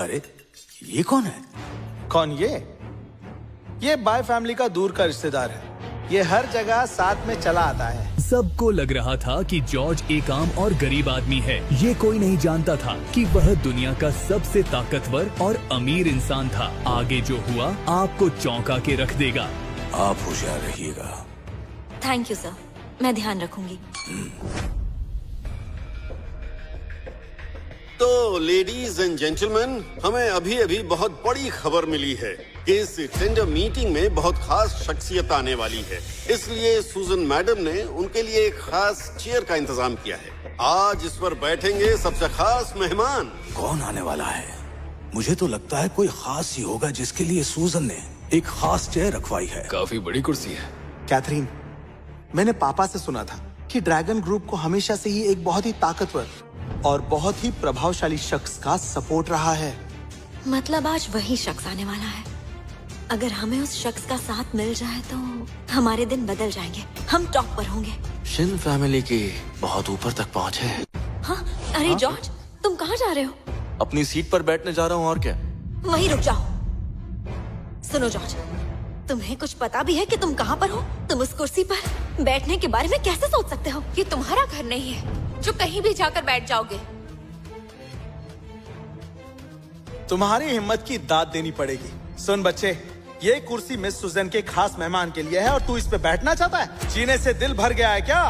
अरे ये कौन है? कौन ये बाय फैमिली का दूर का रिश्तेदार है। ये हर जगह साथ में चला आता है। सबको लग रहा था कि जॉर्ज एक आम और गरीब आदमी है। ये कोई नहीं जानता था कि वह दुनिया का सबसे ताकतवर और अमीर इंसान था। आगे जो हुआ आपको चौंका के रख देगा। आप होशियार रहिएगा। थैंक यू सर, मैं ध्यान रखूंगी। तो लेडीज एंड जेंटलमैन, हमें अभी अभी बहुत बड़ी खबर मिली है कि इस टेंडर मीटिंग में बहुत खास शख्सियत आने वाली है। इसलिए सुजन मैडम ने उनके लिए एक खास चेयर का इंतजाम किया है। आज इस पर बैठेंगे सबसे खास मेहमान। कौन आने वाला है? मुझे तो लगता है कोई खास ही होगा जिसके लिए सूजन ने एक खास चेयर रखवाई है। काफी बड़ी कुर्सी है। कैथरीन, मैंने पापा से सुना था कि ड्रैगन ग्रुप को हमेशा से ही एक बहुत ही ताकतवर और बहुत ही प्रभावशाली शख्स का सपोर्ट रहा है। मतलब आज वही शख्स आने वाला है। अगर हमें उस शख्स का साथ मिल जाए तो हमारे दिन बदल जाएंगे। हम टॉप पर होंगे। शिन फैमिली की बहुत ऊपर तक पहुंच है। हाँ, अरे जॉर्ज, तुम कहाँ जा रहे हो? अपनी सीट पर बैठने जा रहा हूँ, और क्या। वहीं रुक जाओ। सुनो जॉर्ज, तुम्हें कुछ पता भी है कि तुम कहाँ पर हो? तुम उस कुर्सी पर बैठने के बारे में कैसे सोच सकते हो? ये तुम्हारा घर नहीं है जो कहीं भी जाकर बैठ जाओगे। तुम्हारी हिम्मत की दाद देनी पड़ेगी। सुन बच्चे, ये कुर्सी मिस सुजन के खास मेहमान के लिए है और तू इस पे बैठना चाहता है? जीने से दिल भर गया है क्या?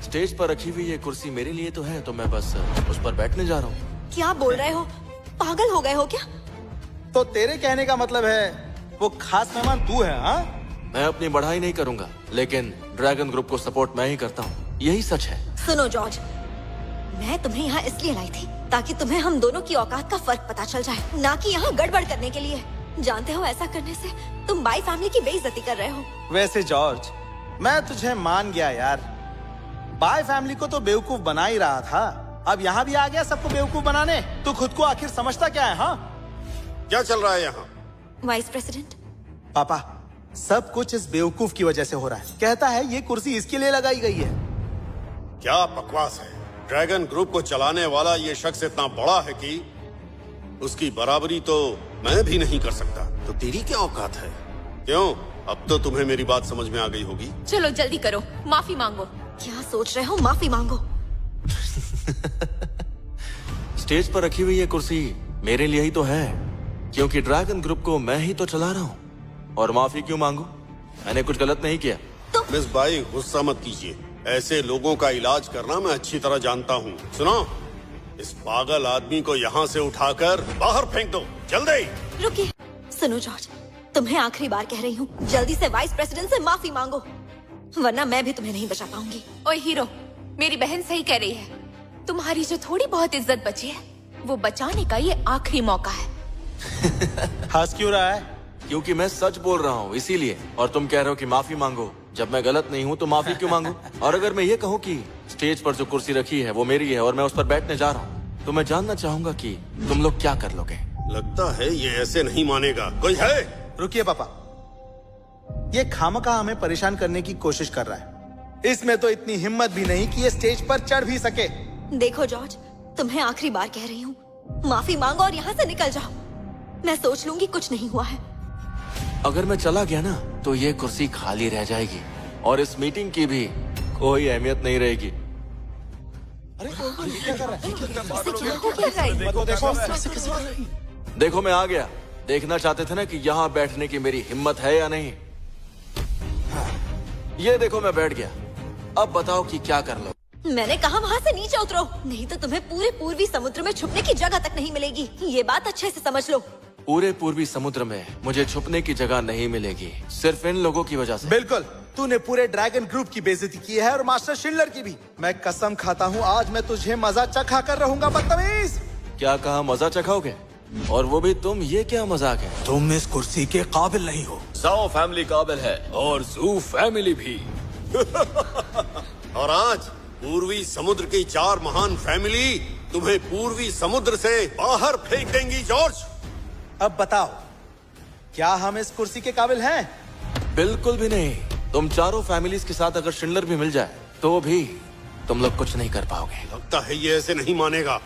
स्टेज पर रखी हुई ये कुर्सी मेरे लिए तो है, तो मैं बस उस पर बैठने जा रहा हूँ। क्या बोल रहे हो? पागल हो गए हो क्या? तो तेरे कहने का मतलब है वो खास मेहमान तू है? हाँ, मैं अपनी बढ़ाई नहीं करूंगा, लेकिन ड्रैगन ग्रुप को सपोर्ट मैं ही करता हूँ। यही सच है। सुनो जॉर्ज, मैं तुम्हें यहाँ इसलिए लाई थी ताकि तुम्हें हम दोनों की औकात का फर्क पता चल जाए, ना कि यहाँ गड़बड़ करने के लिए। जानते हो, ऐसा करने से तुम बाई फैमिली की बेइज्जती कर रहे हो। वैसे जॉर्ज, मैं तुझे मान गया यार। बाय फैमिली को तो बेवकूफ बना ही रहा था, अब यहाँ भी आ गया सबको बेवकूफ बनाने। तू खुद को आखिर समझता क्या है? हाँ, क्या चल रहा है यहाँ? वाइस प्रेसिडेंट, पापा, सब कुछ इस बेवकूफ की वजह से हो रहा है। कहता है ये कुर्सी इसके लिए लगाई गई है। क्या बकवास है। ड्रैगन ग्रुप को चलाने वाला ये शख्स इतना बड़ा है कि उसकी बराबरी तो मैं भी नहीं कर सकता। तो तेरी क्या औकात है? क्यों, अब तो तुम्हें मेरी बात समझ में आ गई होगी। चलो जल्दी करो, माफी मांगो। क्या सोच रहे हो? माफी मांगो। स्टेज पर रखी हुई ये कुर्सी मेरे लिए ही तो है, क्योंकि ड्रैगन ग्रुप को मैं ही तो चला रहा हूँ। और माफी क्यों मांगू? मैंने कुछ गलत नहीं किया। मिस बाई, गुस्सा मत कीजिए। ऐसे लोगों का इलाज करना मैं अच्छी तरह जानता हूँ। सुनो, इस पागल आदमी को यहाँ से उठाकर बाहर फेंक दो, जल्दी। रुकिए, सुनो जॉर्ज, तुम्हें आखिरी बार कह रही हूँ, जल्दी से वाइस प्रेसिडेंट से माफी मांगो, वरना मैं भी तुम्हें नहीं बचा पाऊंगी। ओए हीरो, मेरी बहन सही कह रही है। तुम्हारी जो थोड़ी बहुत इज्जत बची है, वो बचाने का ये आखिरी मौका है। हंस क्यों रहा है? क्योंकि मैं सच बोल रहा हूँ इसीलिए। और तुम कह रहे हो कि माफी मांगो। जब मैं गलत नहीं हूँ तो माफी क्यों मांगू? और अगर मैं ये कहूँ कि स्टेज पर जो कुर्सी रखी है वो मेरी है और मैं उस पर बैठने जा रहा हूँ, तो मैं जानना चाहूंगा कि तुम लोग क्या कर लोगे। लगता है ये ऐसे नहीं मानेगा। कोई है? रुकिए पापा, ये खामखा हमें परेशान करने की कोशिश कर रहा है। इसमें तो इतनी हिम्मत भी नहीं कि ये स्टेज पर चढ़ भी सके। देखो जॉर्ज, तुम्हें आखिरी बार कह रही हूँ, माफी मांगो और यहाँ से निकल जाओ। मैं सोच लूंगी कुछ नहीं हुआ है। अगर मैं चला गया ना तो ये कुर्सी खाली रह जाएगी और इस मीटिंग की भी कोई अहमियत नहीं रहेगी। अरे क्या कर रहा है? इसे क्या हो गया? देखो, मैं आ गया। देखना चाहते थे ना कि यहाँ बैठने की मेरी हिम्मत है या नहीं। ये देखो, मैं बैठ गया। अब बताओ कि क्या कर लो। मैंने कहा वहाँ से नीचे उतरो, नहीं तो तुम्हें पूरे पूर्वी समुद्र में छुपने की जगह तक नहीं मिलेगी। ये बात अच्छे से समझ लो। पूरे पूर्वी समुद्र में मुझे छुपने की जगह नहीं मिलेगी, सिर्फ इन लोगों की वजह से। बिल्कुल, तूने पूरे ड्रैगन ग्रुप की बेइज्जती की है और मास्टर शिंडलर की भी। मैं कसम खाता हूँ, आज मैं तुझे मजा चखा कर रहूंगा, बदतमीज। क्या कहा? मजा चखाओगे? और वो भी तुम? ये क्या मजाक है? तुम इस कुर्सी के काबिल नहीं हो। साओ फैमिली काबिल है और जू फैमिली भी। और आज पूर्वी समुद्र की 4 महान फैमिली तुम्हें पूर्वी समुद्र से बाहर फेंक देंगी। जॉर्ज, अब बताओ, क्या हम इस कुर्सी के काबिल हैं? बिल्कुल भी नहीं। तुम चारों फैमिलीज के साथ अगर शिंडलर भी मिल जाए तो भी तुम लोग कुछ नहीं कर पाओगे। लगता है ये ऐसे नहीं मानेगा।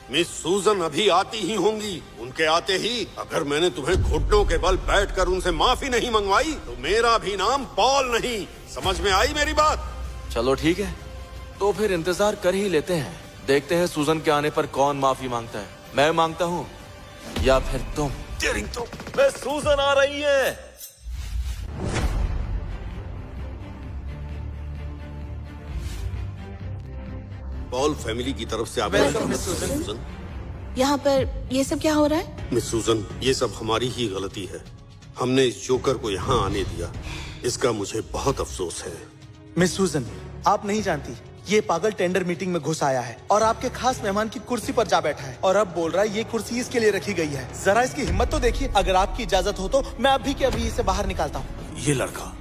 मिस सूजन अभी आती ही होंगी। उनके आते ही अगर मैंने तुम्हें घुटनों के बल बैठकर उनसे माफी नहीं मंगवाई तो मेरा भी नाम पॉल नहीं। समझ में आई मेरी बात? चलो ठीक है, तो फिर इंतजार कर ही लेते हैं। देखते हैं सूजन के आने पर कौन माफी मांगता है, मैं मांगता हूँ या फिर तुम। मैं सूजन आ रही है। पॉल फैमिली की तरफ से आपका Welcome, स्वागत मिस है, सूजन। सूजन। यहाँ पर ये सब क्या हो रहा है? मिस सूजन, ये सब हमारी ही गलती है। हमने इस जोकर को यहाँ आने दिया, इसका मुझे बहुत अफसोस है। मिस सूजन, आप नहीं जानती, ये पागल टेंडर मीटिंग में घुस आया है और आपके खास मेहमान की कुर्सी पर जा बैठा है और अब बोल रहा है ये कुर्सी इसके लिए रखी गई है। जरा इसकी हिम्मत तो देखिए। अगर आपकी इजाजत हो तो मैं अभी के अभी इसे बाहर निकालता हूँ। ये लड़का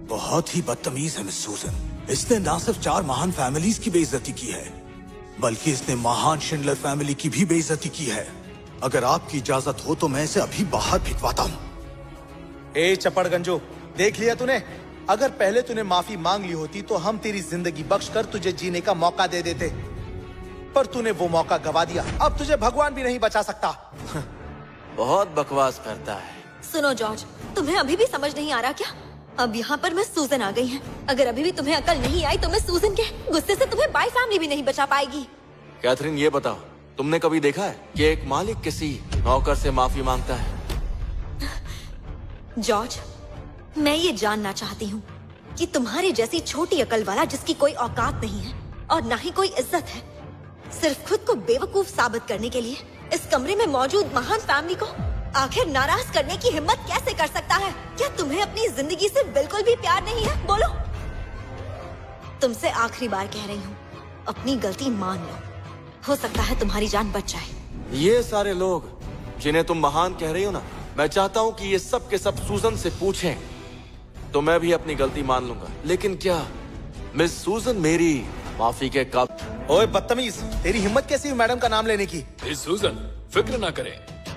बहुत ही बदतमीज है मिस सूजन। इसने ना सिर्फ 4 महान फैमिलीज की बेइज्जती की है, बल्कि इसने महान शिंडलर फैमिली की भी बेइज्जती की है। अगर आपकी इजाजत हो तो मैं इसे अभी बाहर भिजवाता हूँ। ए चपड़गंजो, देख लिया तूने? अगर पहले तूने माफी मांग ली होती तो हम तेरी जिंदगी बख्शकर तुझे जीने का मौका दे देते, पर तूने वो मौका गवा दिया। अब तुझे भगवान भी नहीं बचा सकता। बहुत बकवास करता है। सुनो जॉर्ज, तुम्हें अभी भी समझ नहीं आ रहा क्या? अब यहाँ पर मैं सूजन आ गई है। अगर अभी भी तुम्हें अकल नहीं आई तो मैं सूजन के गुस्से से तुम्हें बाई फैमिली भी नहीं बचा पाएगी। कैथरीन, ये बताओ, तुमने कभी देखा है कि एक मालिक किसी नौकर से माफी मांगता है? जॉर्ज, मैं ये जानना चाहती हूँ कि तुम्हारी जैसी छोटी अकल वाला जिसकी कोई औकात नहीं है और ना ही कोई इज्जत है, सिर्फ खुद को बेवकूफ साबित करने के लिए इस कमरे में मौजूद महान फैमिली को आखिर नाराज करने की हिम्मत कैसे कर सकता है? क्या तुम्हें अपनी जिंदगी से बिल्कुल भी प्यार नहीं है? बोलो। तुमसे आखिरी बार कह रही हूँ, अपनी गलती मान लो। हो सकता है तुम्हारी जान बच जाए। ये सारे लोग जिन्हें तुम महान कह रही हो ना, मैं चाहता हूँ कि ये सब के सब सूजन से पूछें तो मैं भी अपनी गलती मान लूंगा। लेकिन क्या मिस सूजन मेरी माफी के काबिल? ओए बदतमीज, तेरी हिम्मत कैसी हुई मैडम का नाम लेने की? मिस सूजन, फिक्र ना करें,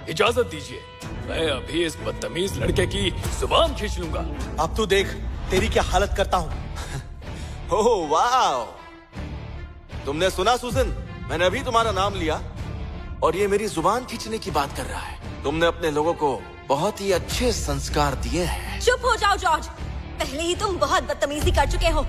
इजाजत दीजिए। मैं अभी इस बदतमीज लड़के की जुबान खींच लूंगा। अब तू देख तेरी क्या हालत करता हूँ। ओह वाह, तुमने सुना सूजन, मैंने अभी तुम्हारा नाम लिया और ये मेरी जुबान खींचने की बात कर रहा है। तुमने अपने लोगों को बहुत ही अच्छे संस्कार दिए हैं। चुप हो जाओ जॉर्ज, पहले ही तुम बहुत बदतमीजी कर चुके हो।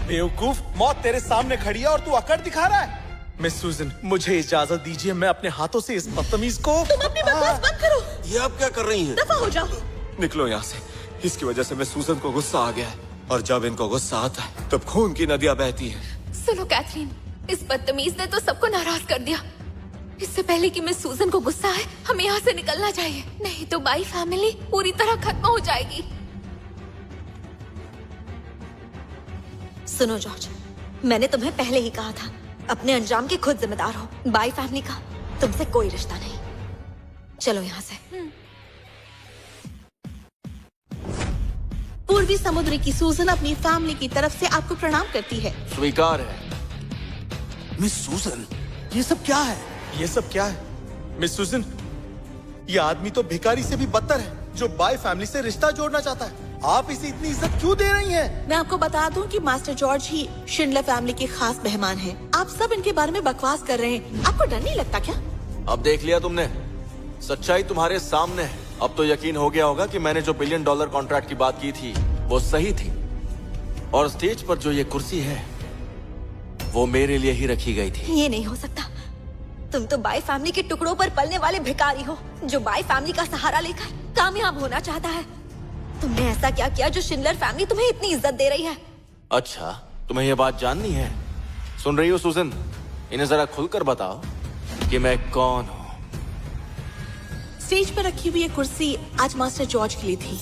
बेवकूफ, मौत तेरे सामने खड़ी है और तू अकड़ दिखा रहा है। मिस सूजन, मुझे इजाजत दीजिए, मैं अपने हाथों से इस बदतमीज को। तुम अपनी बकवास बंद करो। ये आप क्या कर रही हैं? दफा हो जाओ। निकलो यहाँ से। इसकी वजह से मैं सूजन को गुस्सा आ गया है और जब इनको गुस्सा आता है तब खून की नदियां बहती हैं। सुनो कैथरीन, इस बदतमीज ने तो सबको नाराज कर दिया। इससे पहले कि मिस सूजन को गुस्सा आए, हमें यहाँ से निकलना चाहिए, नहीं तो बाई फैमिली पूरी तरह खत्म हो जाएगी। सुनो जॉर्ज, मैंने तुम्हें पहले ही कहा था, अपने अंजाम के खुद जिम्मेदार हो। बाई फैमिली का तुमसे कोई रिश्ता नहीं। चलो यहाँ से। पूर्वी समुद्र की सूजन अपनी फैमिली की तरफ से आपको प्रणाम करती है। स्वीकार है। मिस सूजन, ये सब क्या है? ये सब क्या है? मिस सूजन, ये आदमी तो भिखारी से भी बदतर है, जो बाई फैमिली से रिश्ता जोड़ना चाहता है। आप इसे इतनी इज्जत क्यों दे रही हैं? मैं आपको बता दूं कि मास्टर जॉर्ज ही शिंडलर फैमिली के खास मेहमान हैं। आप सब इनके बारे में बकवास कर रहे हैं। आपको डर नहीं लगता क्या? अब देख लिया तुमने, सच्चाई तुम्हारे सामने है। अब तो यकीन हो गया होगा कि मैंने जो $1 बिलियन कॉन्ट्रैक्ट की बात की थी वो सही थी, और स्टेज पर जो ये कुर्सी है वो मेरे लिए ही रखी गई थी। ये नहीं हो सकता। तुम तो बाई फैमिली के टुकड़ों पर पलने वाले भिखारी हो, जो बाई फैमिली का सहारा लेकर कामयाब होना चाहता है। तुमने ऐसा क्या किया जो शिंडलर फैमिली तुम्हें इतनी इज्जत दे रही है? अच्छा, तुम्हें ये बात जाननी है? सुन रही हो सूजन, इन्हें जरा खुलकर बताओ कि मैं कौन हूँ। स्टेज पर रखी हुई ये कुर्सी आज मास्टर जॉर्ज के लिए थी,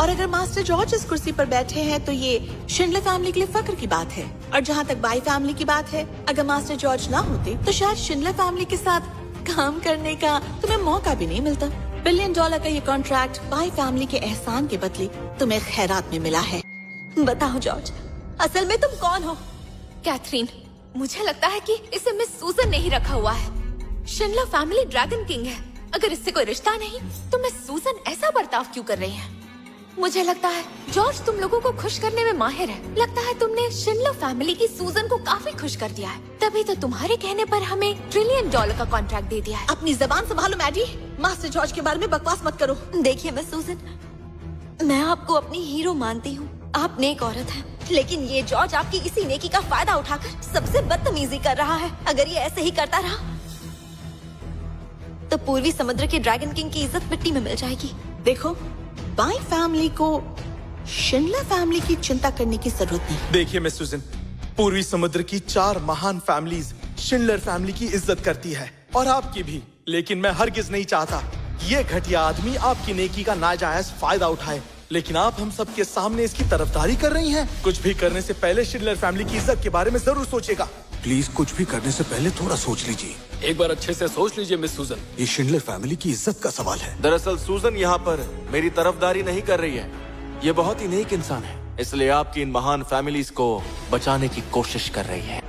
और अगर मास्टर जॉर्ज इस कुर्सी पर बैठे हैं तो ये शिंडलर फैमिली के लिए फख्र की बात है। और जहाँ तक बाई फैमिली की बात है, अगर मास्टर जॉर्ज ना होते तो शायद शिंडलर फैमिली के साथ काम करने का तुम्हें मौका भी नहीं मिलता। $1 बिलियन का ये कॉन्ट्रैक्ट बाई फैमिली के एहसान के बदले तुम्हें खैरात में मिला है। बताओ जॉर्ज, असल में तुम कौन हो? कैथरीन, मुझे लगता है कि इसे मिस सूजन ने ही रखा हुआ है। शिंडलर फैमिली ड्रैगन किंग है। अगर इससे कोई रिश्ता नहीं तो मिस सूजन ऐसा बर्ताव क्यों कर रही है? मुझे लगता है जॉर्ज तुम लोगों को खुश करने में माहिर है। लगता है तुमने शिंडलर फैमिली की सूजन को काफी खुश कर दिया है, तभी तो तुम्हारे कहने पर हमें $1 ट्रिलियन का कॉन्ट्रैक्ट दे दिया है। अपनी जबान संभालो मैडी, मास्टर जॉर्ज के बारे में बकवास मत करो। देखिए मिस सूजन, मैं आपको अपनी हीरो मानती हूँ, आप नेक औरत हैं, लेकिन ये जॉर्ज आपकी इसी नेकी का फायदा उठाकर सबसे बदतमीजी कर रहा है। अगर ये ऐसे ही करता रहा तो पूर्वी समुद्र के ड्रैगन किंग की इज्जत मिट्टी में मिल जाएगी। देखो, बाई फैमिली को शिंडलर फैमिली की चिंता करने की जरूरत नहीं। देखिए मिस सूजन, पूर्वी समुद्र की 4 महान फैमिलीज शिंडलर फैमिली की इज्जत करती है और आपकी भी, लेकिन मैं हरगिज नहीं चाहता ये घटिया आदमी आपकी नेकी का नाजायज फायदा उठाए। लेकिन आप हम सब के सामने इसकी तरफदारी कर रही हैं। कुछ भी करने से पहले शिंडलर फैमिली की इज्जत के बारे में जरूर सोचेगा। प्लीज कुछ भी करने से पहले थोड़ा सोच लीजिए। एक बार अच्छे से सोच लीजिए मिस सूजन। ये शिंडलर फैमिली की इज्जत का सवाल है। दरअसल सूजन यहाँ पर मेरी तरफदारी नहीं कर रही है। ये बहुत ही नेक इंसान है, इसलिए आपकी इन महान फैमिलीज को बचाने की कोशिश कर रही है।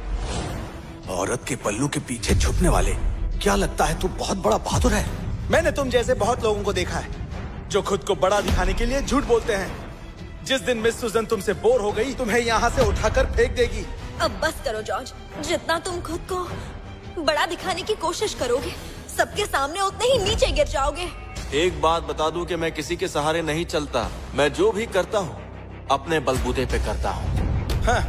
औरत के पल्लू के पीछे छुपने वाले, क्या लगता है तू बहुत बड़ा बहादुर है? मैंने तुम जैसे बहुत लोगों को देखा है जो खुद को बड़ा दिखाने के लिए झूठ बोलते हैं। जिस दिन मिस सूजन तुमसे बोर हो गई, तुम्हें यहाँ से उठाकर फेंक देगी। अब बस करो जॉर्ज, जितना तुम खुद को बड़ा दिखाने की कोशिश करोगे, सबके सामने उतने ही नीचे गिर जाओगे। एक बात बता दूं कि मैं किसी के सहारे नहीं चलता। मैं जो भी करता हूँ अपने बलबूते पे करता हूँ। हाँ।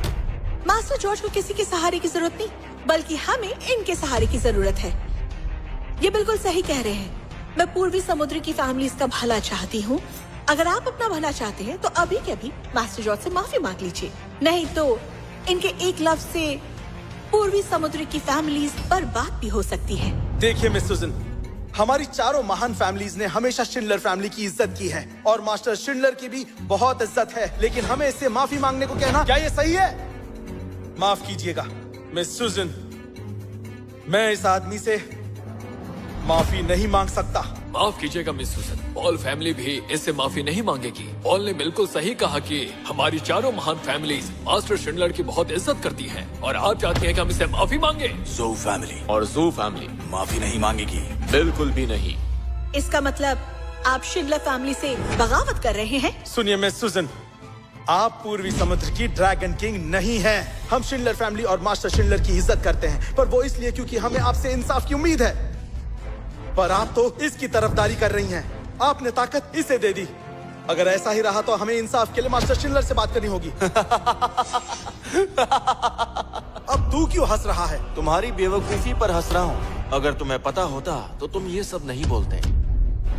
मास्टर जॉर्ज को किसी के सहारे की जरूरत नहीं, बल्कि हमें इनके सहारे की जरूरत है। ये बिल्कुल सही कह रहे हैं। मैं पूर्वी समुद्र की फैमिलीज का भला चाहती हूँ। अगर आप अपना भला चाहते हैं तो अभी के अभी मास्टर जॉर्ज से माफी मांग लीजिए, नहीं तो इनके एक लफ्ज से पूर्वी समुद्र की फैमिलीज बर्बाद भी हो सकती है। देखिए मिस सूजन, हमारी 4 महान फैमिलीज ने हमेशा शिंडलर फैमिली की इज्जत की है और मास्टर शिंडलर की भी बहुत इज्जत है, लेकिन हमें इससे माफी मांगने को कहना, क्या ये सही है? माफ कीजिएगा मिस सूजन, मैं इस आदमी से माफी नहीं मांग सकता। माफ कीजिएगा मिस सूजन, पॉल फैमिली भी इससे माफी नहीं मांगेगी। पॉल ने बिल्कुल सही कहा कि हमारी 4 महान फैमिलीज मास्टर शिंडलर की बहुत इज्जत करती हैं और आप चाहती हैं कि हम इससे माफी मांगे। ज़ू फैमिली और ज़ू फैमिली माफी नहीं मांगेगी। बिल्कुल भी नहीं। इसका मतलब आप शिंडलर फैमिली से बगावत कर रहे हैं? सुनिए मिस सूजन, आप पूर्वी समुद्र की ड्रैगन किंग नहीं हैं। हम शिंडलर फैमिली और मास्टर शिंडलर की इज्जत करते हैं, पर वो इसलिए क्योंकि हमें आपसे इंसाफ की उम्मीद है। पर आप तो इसकी तरफदारी कर रही हैं। आपने ताकत इसे दे दी। अगर ऐसा ही रहा तो हमें इंसाफ के लिए मास्टर शिंडलर से बात करनी होगी। अब तू क्यों हंस रहा है? तुम्हारी बेवकूफी पर हंस रहा हूँ। अगर तुम्हें पता होता तो तुम ये सब नहीं बोलते,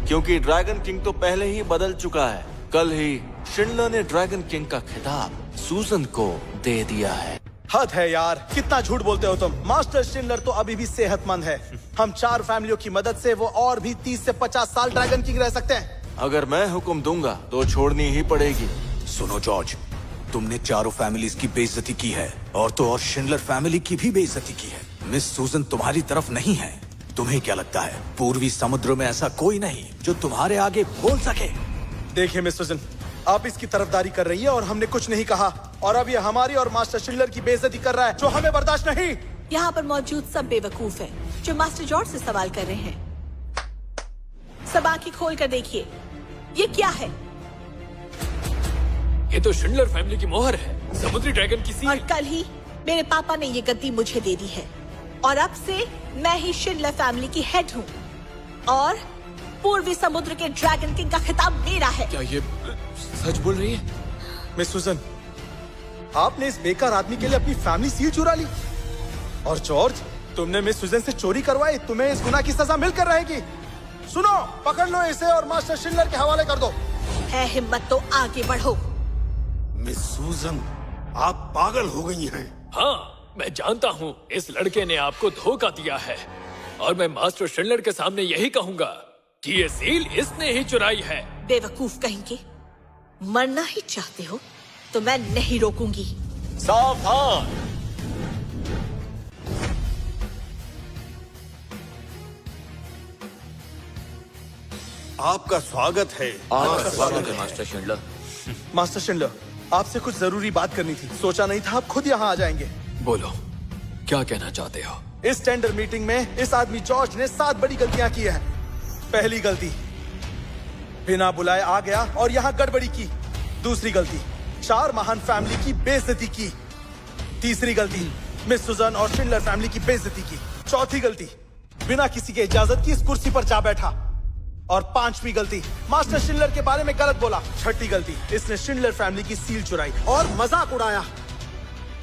क्योंकि ड्रैगन किंग तो पहले ही बदल चुका है। कल ही शिंडलर ने ड्रैगन किंग का खिताब सूजन को दे दिया है। हद है यार, कितना झूठ बोलते हो तुम। मास्टर शिंडलर तो अभी भी सेहतमंद है। हम 4 फैमिलियों की मदद से वो और भी 30 से 50 साल ड्रैगन किंग रह सकते हैं। अगर मैं हुक्म दूंगा तो छोड़नी ही पड़ेगी। सुनो जॉर्ज, तुमने 4 फैमिलीज की बेइज्जती की है और तो और शिंडलर फैमिली की भी बेइज्जती की है। मिस सूजन तुम्हारी तरफ नहीं है। तुम्हें क्या लगता है पूर्वी समुद्र में ऐसा कोई नहीं जो तुम्हारे आगे बोल सके? देखिए मिस सूजन, आप इसकी तरफदारी कर रही है और हमने कुछ नहीं कहा, और अब ये हमारी और मास्टर शिंडलर की बेइज्जती कर रहा है, जो हमें बर्दाश्त नहीं। यहाँ पर मौजूद सब बेवकूफ हैं, जो मास्टर जॉर्ज से सवाल कर रहे हैं। सब आंखें खोल कर देखिए, ये क्या है? ये तो शिंडलर फैमिली की मोहर है, समुद्री ड्रैगन की सील। और कल ही मेरे पापा ने ये गद्दी मुझे दे दी है और अब से मैं ही शिंडलर फैमिली की हेड हूँ और पूर्वी समुद्र के ड्रैगन किंग का खिताब मेरा है। क्या ये सच बोल रही है? मिस सूजन, आपने इस बेकार आदमी के लिए अपनी फैमिली सील चुरा ली। और जॉर्ज, तुमने मिस सूजन से चोरी करवाई, तुम्हें इस गुनाह की सजा मिलकर रहेगी। सुनो, पकड़ लो इसे और मास्टर शिंडलर के हवाले कर दो। है हिम्मत तो आगे बढ़ो। मिस सूजन, आप पागल हो गई हैं। हाँ, मैं जानता हूँ इस लड़के ने आपको धोखा दिया है और मैं मास्टर शिंडलर के सामने यही कहूँगा कि ये सील इसने ही चुराई है। बेवकूफ कहेंगे, मरना ही चाहते हो तो मैं नहीं रोकूंगी। सावधान! आपका स्वागत है। आपका स्वागत है मास्टर शिंडलर। मास्टर शिंडलर, आपसे कुछ जरूरी बात करनी थी। सोचा नहीं था आप खुद यहाँ आ जाएंगे। बोलो, क्या कहना चाहते हो? इस टेंडर मीटिंग में इस आदमी जॉर्ज ने 7 बड़ी गलतियां की हैं। पहली गलती, बिना बुलाए आ गया और यहाँ गड़बड़ी की। दूसरी गलती, 4 महान फैमिली की बेइज्जती की। तीसरी गलती, मिस सुजन और शिंडलर फैमिली की बेइज्जती की। चौथी गलती, बिना किसी के इजाजत की इस कुर्सी पर जा बैठा। और 5वीं गलती, मास्टर शिंडलर के बारे में गलत बोला। 6ठी गलती, इसने शिंडलर फैमिली की सील चुराई और मजाक उड़ाया।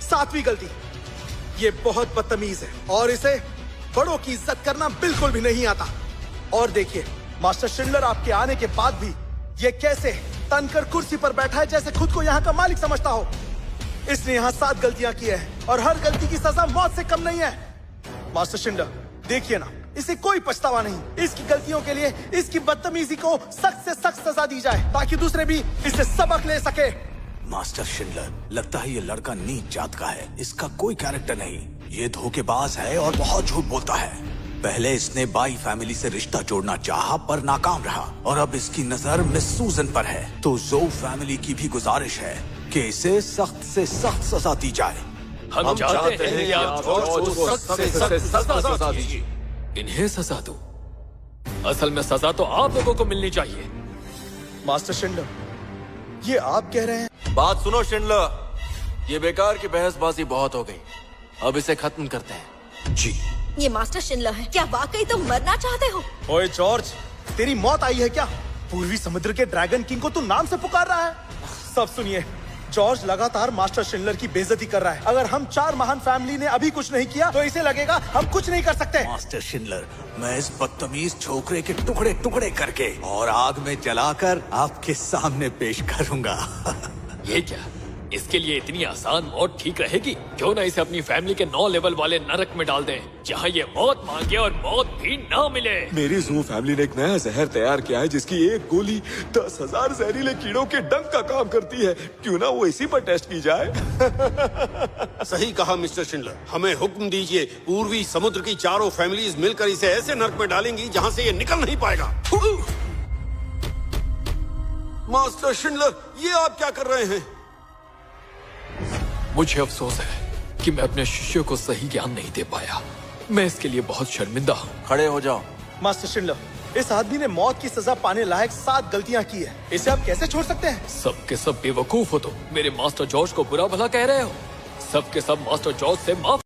7वीं गलती, ये बहुत बदतमीज है और इसे बड़ों की इज्जत करना बिल्कुल भी नहीं आता। और देखिए, मास्टर शिंडलर आपके आने के बाद भी ये कैसे तनकर कुर्सी पर बैठा है जैसे खुद को यहाँ का मालिक समझता हो। इसने यहाँ 7 गलतियां की है और हर गलती की सजा मौत से कम नहीं है। मास्टर शिंडलर, देखिए ना, इसे कोई पछतावा नहीं। इसकी गलतियों के लिए इसकी बदतमीजी को सख्त से सख्त सजा दी जाए ताकि दूसरे भी इससे सबक ले सके। मास्टर शिंडलर, लगता है ये लड़का नीच जात का है। इसका कोई कैरेक्टर नहीं। ये धोखेबाज है और बहुत झूठ बोलता है। पहले इसने बाई फैमिली से रिश्ता जोड़ना चाहा पर नाकाम रहा और अब इसकी नजर मिस सूजन पर है। तो ज़ोउ फैमिली की भी गुजारिश है कि इसे सख्त से सख्त सजा दी जाए। हम चाहते हैं कि आप जॉर्ज को सख्त से सख्त सजा दीजिए। इन्हें सजा दो। असल में सजा तो आप लोगों को मिलनी चाहिए। मास्टर शिंडलर, ये आप कह रहे हैं? बात सुनो शिंडलर, ये बेकार की बहसबाजी बहुत हो गई। अब इसे खत्म करते हैं। जी। ये मास्टर शिंडलर है। क्या वाकई तुम मरना चाहते हो? ओए जॉर्ज, तेरी मौत आई है क्या? पूर्वी समुद्र के ड्रैगन किंग को तू नाम से पुकार रहा है? सब सुनिए, जॉर्ज लगातार मास्टर शिंडलर की बेइज्जती कर रहा है। अगर हम 4 महान फैमिली ने अभी कुछ नहीं किया तो इसे लगेगा हम कुछ नहीं कर सकते। मास्टर शिंडलर, मैं इस बदतमीज छोकरे के टुकड़े टुकड़े करके और आग में जलाकर आपके सामने पेश करूंगा। ये क्या? इसके लिए इतनी आसान मौत ठीक रहेगी? क्यों ना इसे अपनी फैमिली के 9 लेवल वाले नरक में डाल दें, जहाँ ये मौत मांगे और मौत भी ना मिले। मेरी ज़ू फैमिली ने एक नया जहर तैयार किया है जिसकी एक गोली 10,000 जहरीले कीड़ों के डंक का काम करती है। क्यों ना वो इसी पर टेस्ट की जाए? सही कहा मिस्टर शिंडलर। हमें हुक्म दीजिए, पूर्वी समुद्र की 4 फैमिलीज मिलकर इसे ऐसे नर्क में डालेंगी जहाँ से ये निकल नहीं पाएगा। मास्टर शिंडलर, ये आप क्या कर रहे हैं? मुझे अफसोस है कि मैं अपने शिष्य को सही ज्ञान नहीं दे पाया। मैं इसके लिए बहुत शर्मिंदा हूँ। खड़े हो जाओ। मास्टर शिंडलर, इस आदमी ने मौत की सजा पाने लायक 7 गलतियां की है। इसे आप कैसे छोड़ सकते हैं? सब के सब बेवकूफ हो। तो मेरे मास्टर जॉर्ज को बुरा भला कह रहे हो? सब के सब मास्टर जॉर्ज से माफ